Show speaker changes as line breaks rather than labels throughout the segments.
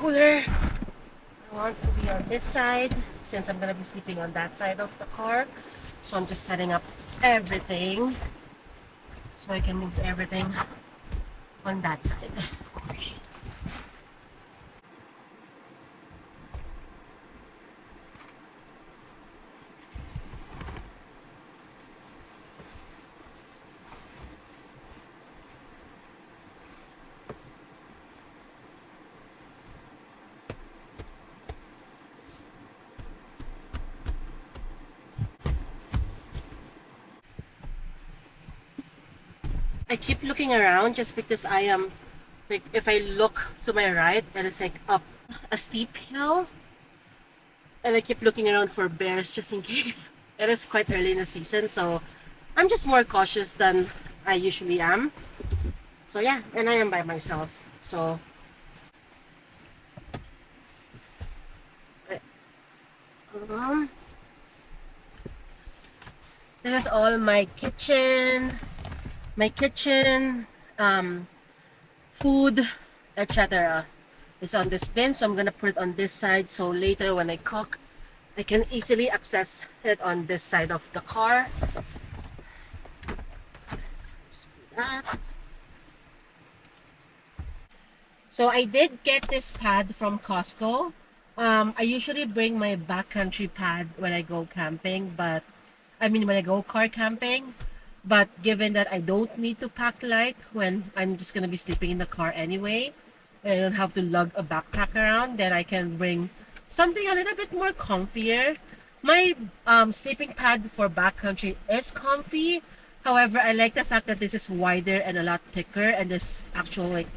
cooler. I want to be on this side since I'm gonna be sleeping on that side of the car. So I'm just setting up everything so I can move everything on that side. I keep looking around just because I am like, if I look to my right, it is like up a steep hill, and I keep looking around for bears just in case. It is quite early in the season, so I'm just more cautious than I usually am. So yeah, and I am by myself. So um, this is all my kitchen, my kitchen, food, etc. is on this bin. So I'm gonna put it on this side. So later when I cook, I can easily access it on this side of the car. Just do that. So I did get this pad from Costco. I usually bring my backcountry pad when I go camping, but I mean when I go car camping. But given that I don't need to pack light when I'm just gonna be sleeping in the car anyway, I don't have to lug a backpack around, then I can bring something a little bit more comfier. My sleeping pad for backcountry is comfy. However, I like the fact that this is wider and a lot thicker, and there's actual like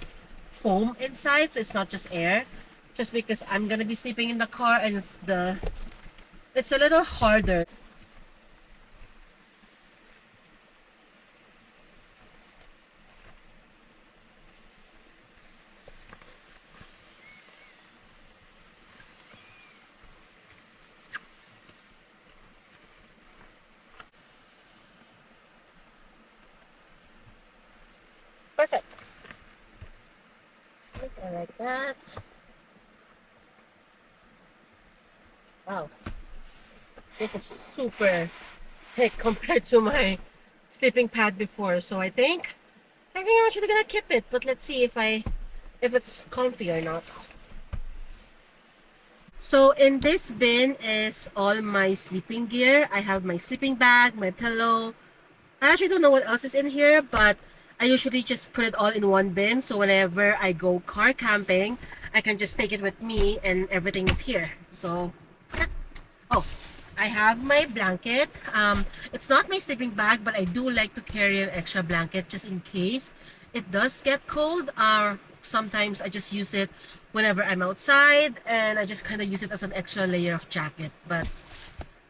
foam inside, so it's not just air. Just because I'm gonna be sleeping in the car and it's a little harder. Perfect. I like that. Wow, this is super thick compared to my sleeping pad before. So I think I'm actually gonna keep it, but let's see if it's comfy or not. So in this bin is all my sleeping gear. I have my sleeping bag, my pillow. I actually don't know what else is in here, but I usually just put it all in one bin. So whenever I go car camping, I can just take it with me and everything is here. So, yeah. Oh, I have my blanket. It's not my sleeping bag, but I do like to carry an extra blanket just in case it does get cold. Or sometimes I just use it whenever I'm outside, and I just kind of use it as an extra layer of jacket. But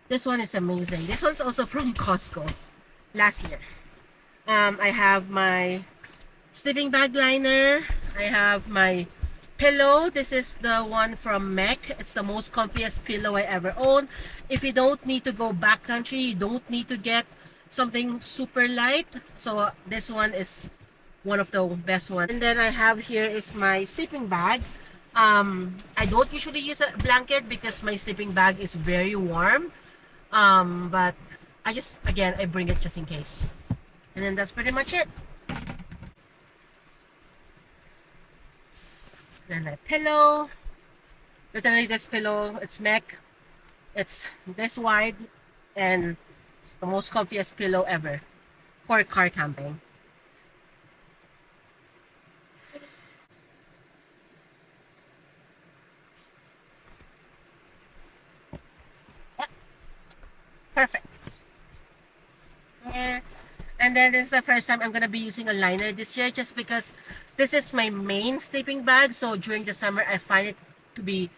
this one is amazing. This one's also from Costco last year. I have my sleeping bag liner. I have my pillow. This is the one from Mech. It's the most comfiest pillow I ever owned. If you don't need to go backcountry, you don't need to get something super light. So this one is one of the best ones. And then I have here is my sleeping bag. I don't usually use a blanket because my sleeping bag is very warm. But again, I bring it just in case. And then that's pretty much it. Then my pillow. Literally this pillow, it's Mech. It's this wide and it's the most comfiest pillow ever for car camping. Yep, perfect. Yeah. And then this is the first time I'm gonna be using a liner this year just because this is my main sleeping bag. So during the summer, I find it to be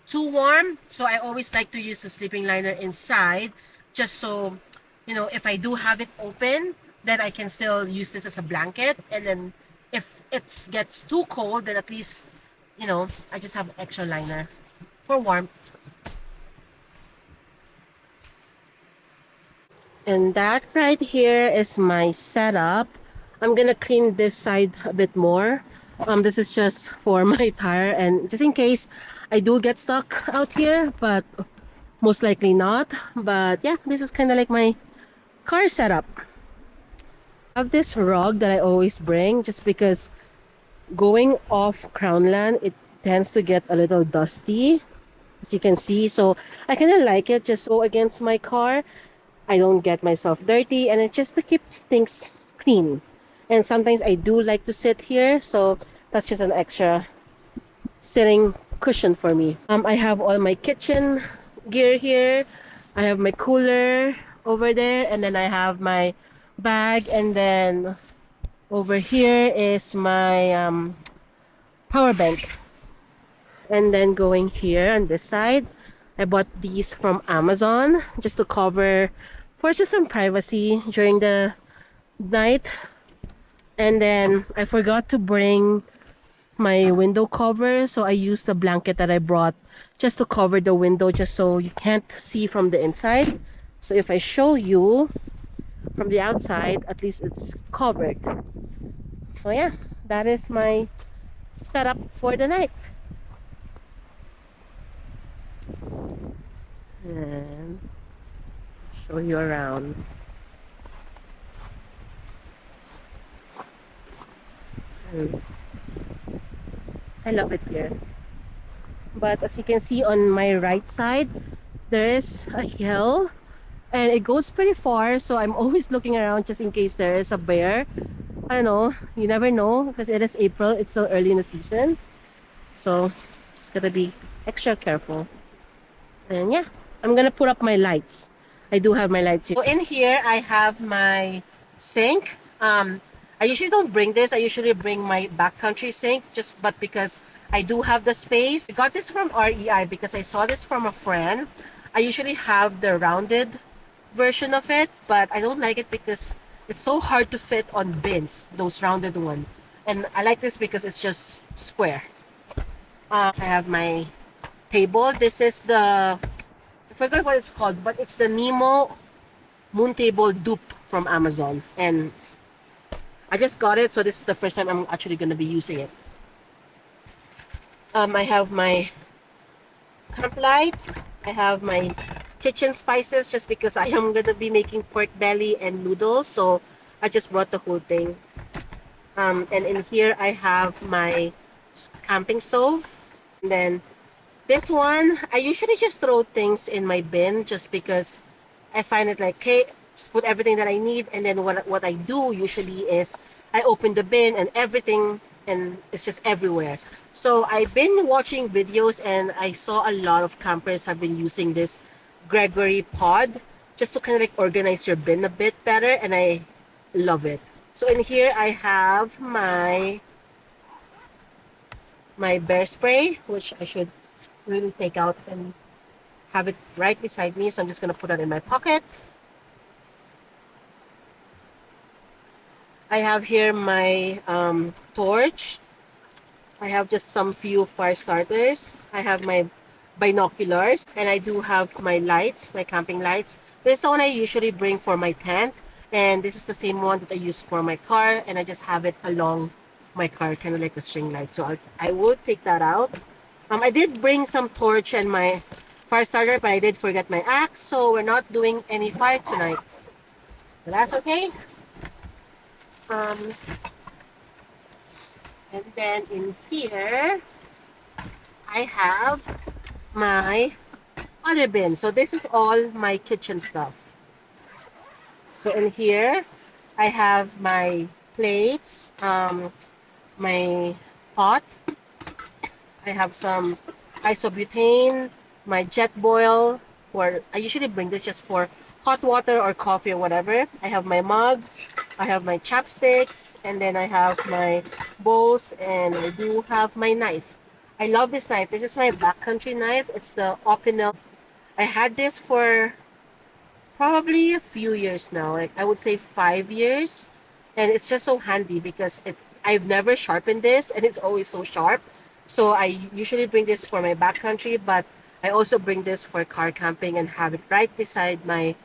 too warm. So I always like to use the sleeping liner inside just so, if I do have it open, then I can still use this as a blanket. And then if it gets too cold, then at least, I just have extra liner for warmth. And that right here is my setup. I'm gonna clean this side a bit more. This is just for my tire and just in case I do get stuck out here, but most likely not. But yeah, this is kind of like my car setup. I have this rug that I always bring just because going off Crownland, it tends to get a little dusty, as you can see. So I kind of like it just so against my car. I don't get myself dirty and it's just to keep things clean. And sometimes I do like to sit here, so that's just an extra sitting cushion for me. I have all my kitchen gear here. I have my cooler over there, and then I have my bag, and then over here is my power bank. And then going here on this side, I bought these from Amazon just to cover for just some privacy during the night. And then I forgot to bring my window cover, so I used the blanket that I brought just to cover the window just so you can't see from the inside. So if I show you from the outside, at least it's covered. So yeah, that is my setup for the night. And show you around. And I love it here. But as you can see on my right side, there is a hill and it goes pretty far, so I'm always looking around just in case there is a bear. I don't know, you never know because it is April, it's still early in the season, so just gotta be extra careful. And yeah, I'm gonna put up my lights. I do have my lights here. So in here I have my sink. I usually don't bring this. I usually bring my backcountry sink, but because I do have the space. I got this from REI because I saw this from a friend. I usually have the rounded version of it, but I don't like it because it's so hard to fit on bins, those rounded one. And I like this because it's just square. I have my table. This is the, I forgot what it's called, but it's the Nemo moon table dupe from Amazon. And I just got it, so this is the first time I'm actually going to be using it. I have my camp light. I have my kitchen spices just because I am going to be making pork belly and noodles. So I just brought the whole thing. And in here I have my camping stove. And then this one, I usually just throw things in my bin just because I find it like, okay, just put everything that I need. And then what I do usually is I open the bin and everything, and it's just everywhere. So I've been watching videos and I saw a lot of campers have been using this Gregory pod just to kind of like organize your bin a bit better, and I love it. So in here I have my bear spray, which I should really take out and have it right beside me. So I'm just going to put that in my pocket. I have here my torch. I have just some few fire starters. I have my binoculars, and I do have my lights, my camping lights. This is the one I usually bring for my tent, and this is the same one that I use for my car, and I just have it along my car, kind of like a string light. So I would take that out. I did bring some torch and my fire starter, but I did forget my axe, so we're not doing any fire tonight. But that's okay. And then in here, I have my other bin. So this is all my kitchen stuff. So in here, I have my plates, my pot. I have some isobutane, my jet boil for, I usually bring this just for hot water or coffee or whatever. I have my mug, I have my chopsticks, and then I have my bowls, and I do have my knife. I love this knife. This is my backcountry knife. It's the Opinel. I had this for probably a few years now. Like I would say 5 years. And it's just so handy because I've never sharpened this and it's always so sharp. So I usually bring this for my backcountry, but I also bring this for car camping and have it right beside my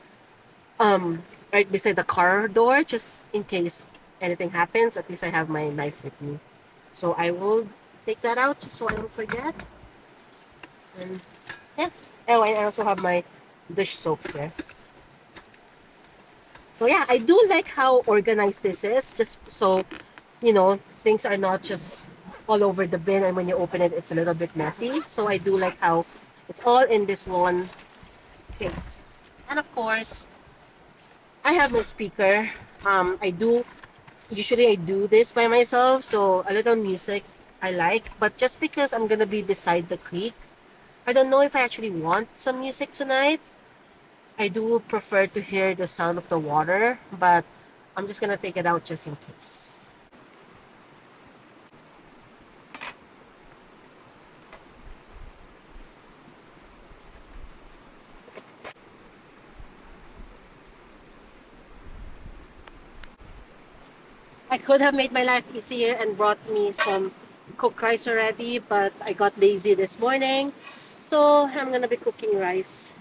right beside the car door just in case anything happens. At least I have my knife with me. So I will take that out just so I don't forget. And yeah. Oh, I also have my dish soap here. So yeah, I do like how organized this is, just so you know things are not just all over the bin, and when you open it, it's a little bit messy. So I do like how it's all in this one case. And of course, I have no speaker. I do usually I do this by myself, so a little music I like, but just because I'm gonna be beside the creek, I don't know if I actually want some music tonight. I do prefer to hear the sound of the water, but I'm just gonna take it out just in case. I could have made my life easier and brought me some cooked rice already, but I got lazy this morning, so I'm gonna be cooking rice.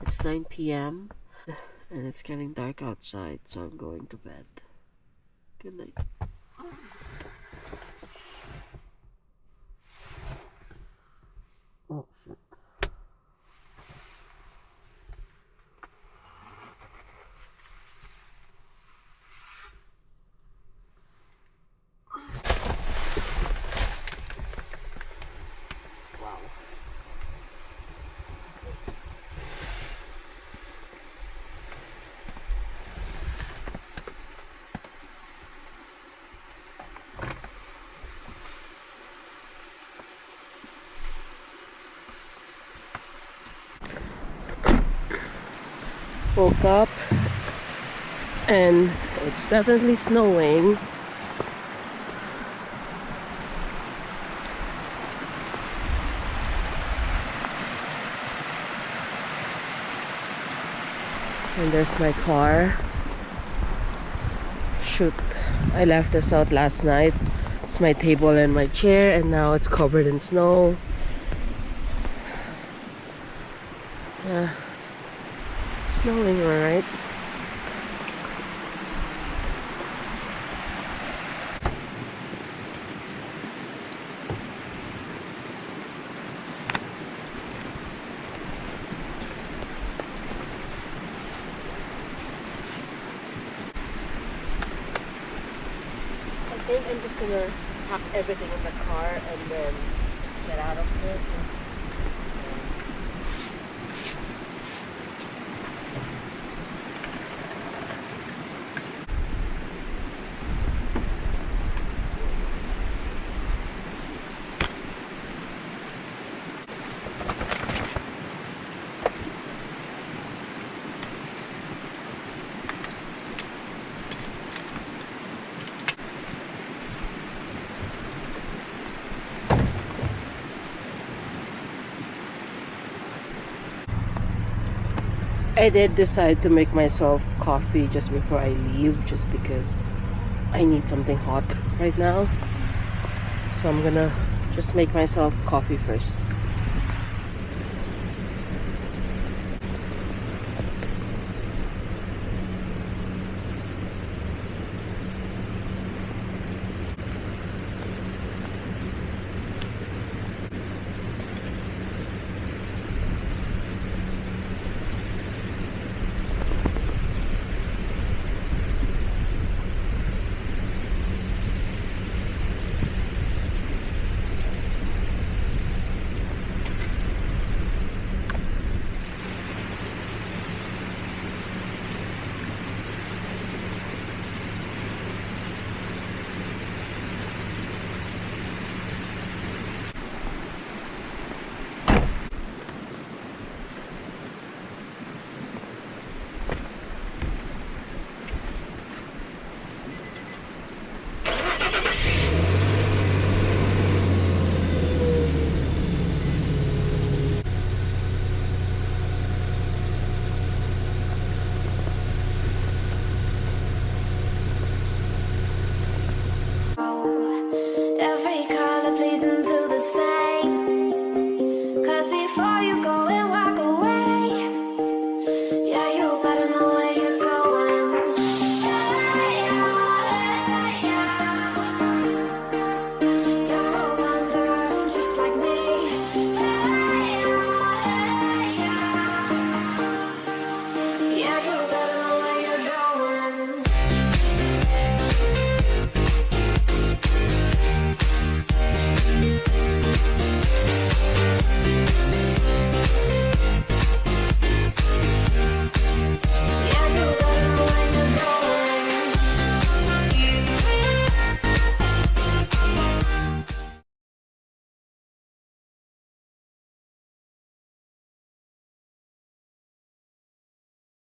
It's 9 p.m. and it's getting dark outside, so I'm going to bed. Good night. Oh, shit. Wow. Woke up and it's definitely snowing. And there's my car. Shoot, I left this out last night. It's my table and my chair, and now it's covered in snow. Yeah, snowing, alright. I think I'm just gonna pack everything in the car and then get out of here. I did decide to make myself coffee just before I leave, just because I need something hot right now. So I'm gonna just make myself coffee first.